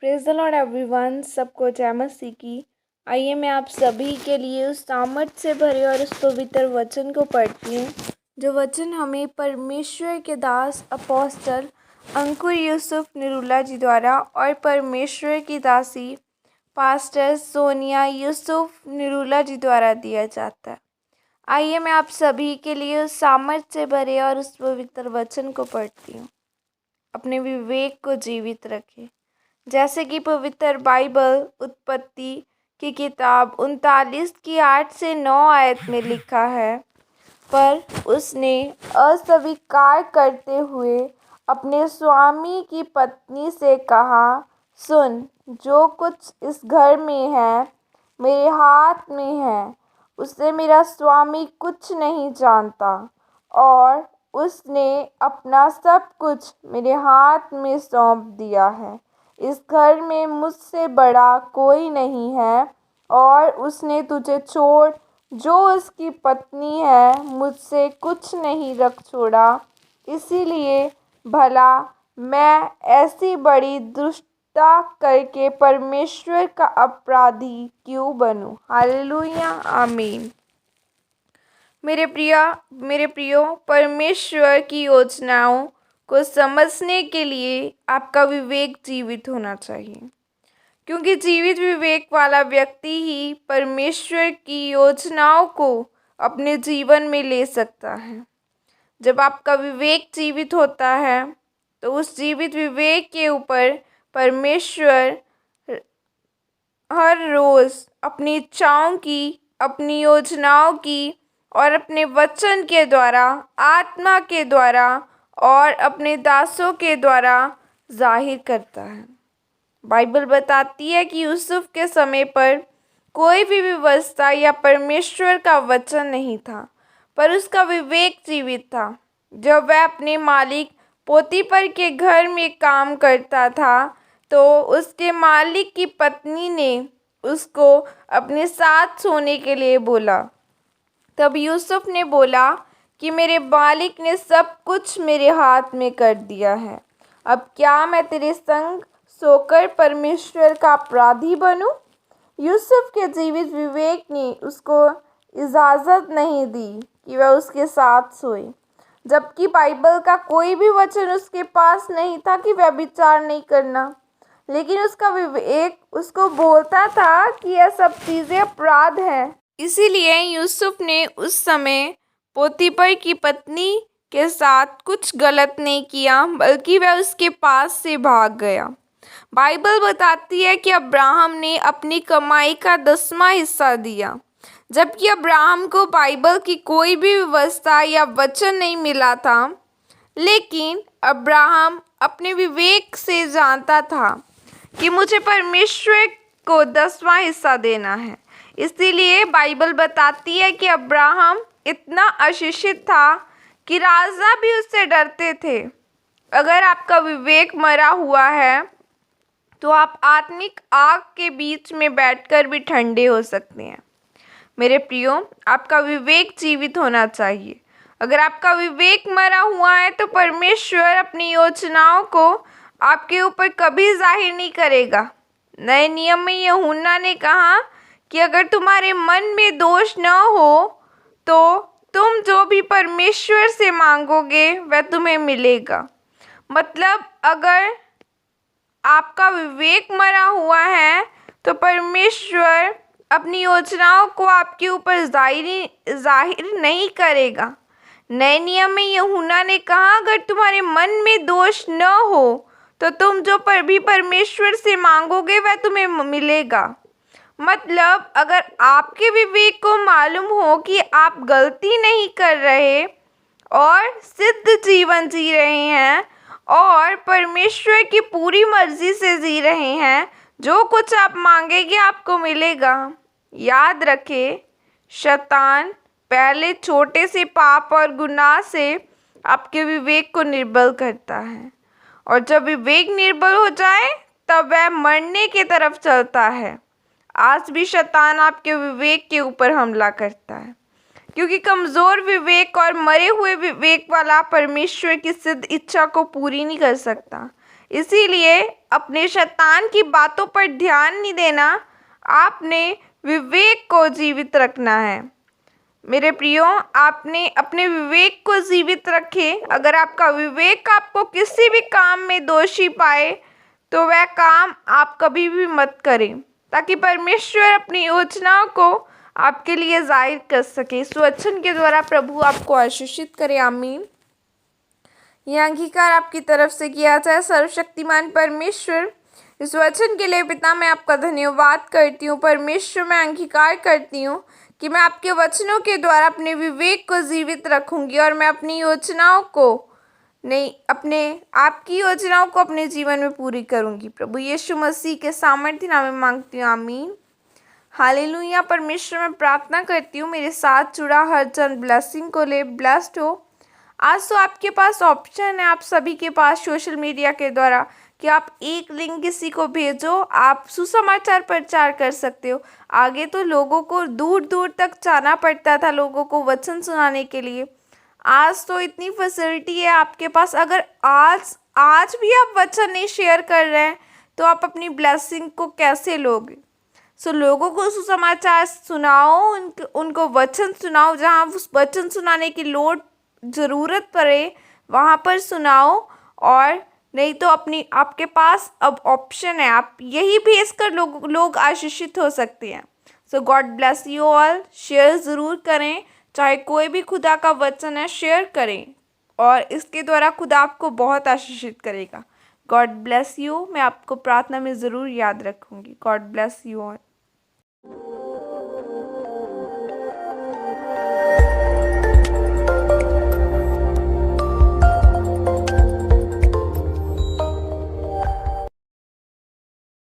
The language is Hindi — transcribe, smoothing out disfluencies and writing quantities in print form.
Praise the Lord everyone. सबको जय मसीह की। आइए मैं आप सभी के लिए उस सामर्थ से भरे और उस पवित्र वचन को पढ़ती हूँ, जो वचन हमें परमेश्वर के दास अपोस्टल अंकुर यूसुफ निरुला जी द्वारा और परमेश्वर की दासी पास्टर सोनिया यूसुफ निरुला जी द्वारा दिया जाता है। आइए मैं आप सभी के लिए उस सामर्थ से भरे और उस पवित्र वचन को पढ़ती हूँ। अपने विवेक को जीवित रखें। जैसे कि पवित्र बाइबल उत्पत्ति की किताब 39 की 8 से 9 आयत में लिखा है, पर उसने अस्वीकार करते हुए अपने स्वामी की पत्नी से कहा, सुन, जो कुछ इस घर में है मेरे हाथ में है, उससे मेरा स्वामी कुछ नहीं जानता, और उसने अपना सब कुछ मेरे हाथ में सौंप दिया है। इस घर में मुझसे बड़ा कोई नहीं है, और उसने तुझे छोड़ जो उसकी पत्नी है मुझसे कुछ नहीं रख छोड़ा। इसीलिए भला मैं ऐसी बड़ी दुष्टता करके परमेश्वर का अपराधी क्यों बनूं? हालेलुया, आमीन। मेरे प्रियो, परमेश्वर की योजनाओं को समझने के लिए आपका विवेक जीवित होना चाहिए, क्योंकि जीवित विवेक वाला व्यक्ति ही परमेश्वर की योजनाओं को अपने जीवन में ले सकता है। जब आपका विवेक जीवित होता है तो उस जीवित विवेक के ऊपर परमेश्वर हर रोज़ अपनी इच्छाओं की, अपनी योजनाओं की और अपने वचन के द्वारा, आत्मा के द्वारा और अपने दासों के द्वारा जाहिर करता है। बाइबल बताती है कि यूसुफ के समय पर कोई भी व्यवस्था या परमेश्वर का वचन नहीं था, पर उसका विवेक जीवित था। जब वह अपने मालिक पोतीफर के घर में काम करता था तो उसके मालिक की पत्नी ने उसको अपने साथ सोने के लिए बोला। तब यूसुफ ने बोला कि मेरे मालिक ने सब कुछ मेरे हाथ में कर दिया है, अब क्या मैं तेरे संग सोकर परमेश्वर का अपराधी बनूं? यूसुफ के जीवित विवेक ने उसको इजाज़त नहीं दी कि वह उसके साथ सोए, जबकि बाइबल का कोई भी वचन उसके पास नहीं था कि वह विचार नहीं करना, लेकिन उसका विवेक उसको बोलता था कि यह सब चीज़ें अपराध हैं। इसीलिए यूसुफ ने उस समय पोतीफर की पत्नी के साथ कुछ गलत नहीं किया, बल्कि वह उसके पास से भाग गया। बाइबल बताती है कि अब्राहम ने अपनी कमाई का 10वां हिस्सा दिया, जबकि अब्राहम को बाइबल की कोई भी व्यवस्था या वचन नहीं मिला था, लेकिन अब्राहम अपने विवेक से जानता था कि मुझे परमेश्वर को 10वां हिस्सा देना है। इसीलिए बाइबल बताती है कि अब्राहम इतना आशीषित था कि राजा भी उससे डरते थे। अगर आपका विवेक मरा हुआ है तो आप आत्मिक आग के बीच में बैठकर भी ठंडे हो सकते हैं। मेरे प्रियो, आपका विवेक जीवित होना चाहिए। अगर आपका विवेक मरा हुआ है तो परमेश्वर अपनी योजनाओं को आपके ऊपर कभी जाहिर नहीं करेगा। नए नियम में यूहन्ना ने कहा कि अगर तुम्हारे मन में दोष न हो तो तुम जो भी परमेश्वर से मांगोगे वह तुम्हें मिलेगा। मतलब अगर आपका विवेक मरा हुआ है तो परमेश्वर अपनी योजनाओं को आपके ऊपर जाहिर नहीं करेगा। नए नियम में यूहन्ना ने कहा, अगर तुम्हारे मन में दोष न हो तो तुम जो भी परमेश्वर से मांगोगे वह तुम्हें मिलेगा। मतलब अगर आपके विवेक को मालूम हो कि आप गलती नहीं कर रहे और सिद्ध जीवन जी रहे हैं और परमेश्वर की पूरी मर्जी से जी रहे हैं, जो कुछ आप मांगेंगे आपको मिलेगा। याद रखें, शैतान पहले छोटे से पाप और गुनाह से आपके विवेक को निर्बल करता है, और जब विवेक निर्बल हो जाए तब वह मरने की तरफ चलता है। आज भी शैतान आपके विवेक के ऊपर हमला करता है, क्योंकि कमज़ोर विवेक और मरे हुए विवेक वाला परमेश्वर की सिद्ध इच्छा को पूरी नहीं कर सकता। इसीलिए अपने शैतान की बातों पर ध्यान नहीं देना, आपने विवेक को जीवित रखना है। मेरे प्रियो, आपने अपने विवेक को जीवित रखें। अगर आपका विवेक आपको किसी भी काम में दोषी पाए तो वह काम आप कभी भी मत करें, ताकि परमेश्वर अपनी योजनाओं को आपके लिए जाहिर कर सके। इस वचन के द्वारा प्रभु आपको आशीषित करे। आमीन। यह अंगीकार आपकी तरफ से किया जाए। सर्वशक्तिमान परमेश्वर, इस वचन के लिए पिता मैं आपका धन्यवाद करती हूँ। परमेश्वर, मैं अंगीकार करती हूँ कि मैं आपके वचनों के द्वारा अपने विवेक को जीवित रखूंगी और मैं अपनी योजनाओं को आपकी योजनाओं को अपने जीवन में पूरी करूंगी। प्रभु यीशु मसीह के सामर्थ्य नाम में मांगती हूँ। आमीन। हालेलुया। परमेश्वर, मैं प्रार्थना करती हूँ मेरे साथ जुड़ा हर जन ब्लेसिंग को ले ब्लेस्ड हो। आज तो आपके पास ऑप्शन है, आप सभी के पास सोशल मीडिया के द्वारा, कि आप एक लिंक किसी को भेजो, आप सुसमाचार प्रचार कर सकते हो। आगे तो लोगों को दूर दूर तक जाना पड़ता था लोगों को वचन सुनाने के लिए। आज तो इतनी फैसिलिटी है आपके पास। अगर आज भी आप वचन नहीं शेयर कर रहे हैं तो आप अपनी ब्लेसिंग को कैसे लोगे? लोगों को सुसमाचार सुनाओ, उनको वचन सुनाओ। जहाँ उस वचन सुनाने की ज़रूरत पड़े वहाँ पर सुनाओ, और नहीं तो आपके पास अब ऑप्शन है, आप यही भेजकर लोग आशीषित हो सकते हैं। God bless you all. Share ज़रूर करें, चाहे कोई भी खुदा का वचन है, शेयर करें और इसके द्वारा खुदा आपको बहुत आशीषित करेगा। God bless you. मैं आपको प्रार्थना में ज़रूर याद रखूँगी। God bless you all.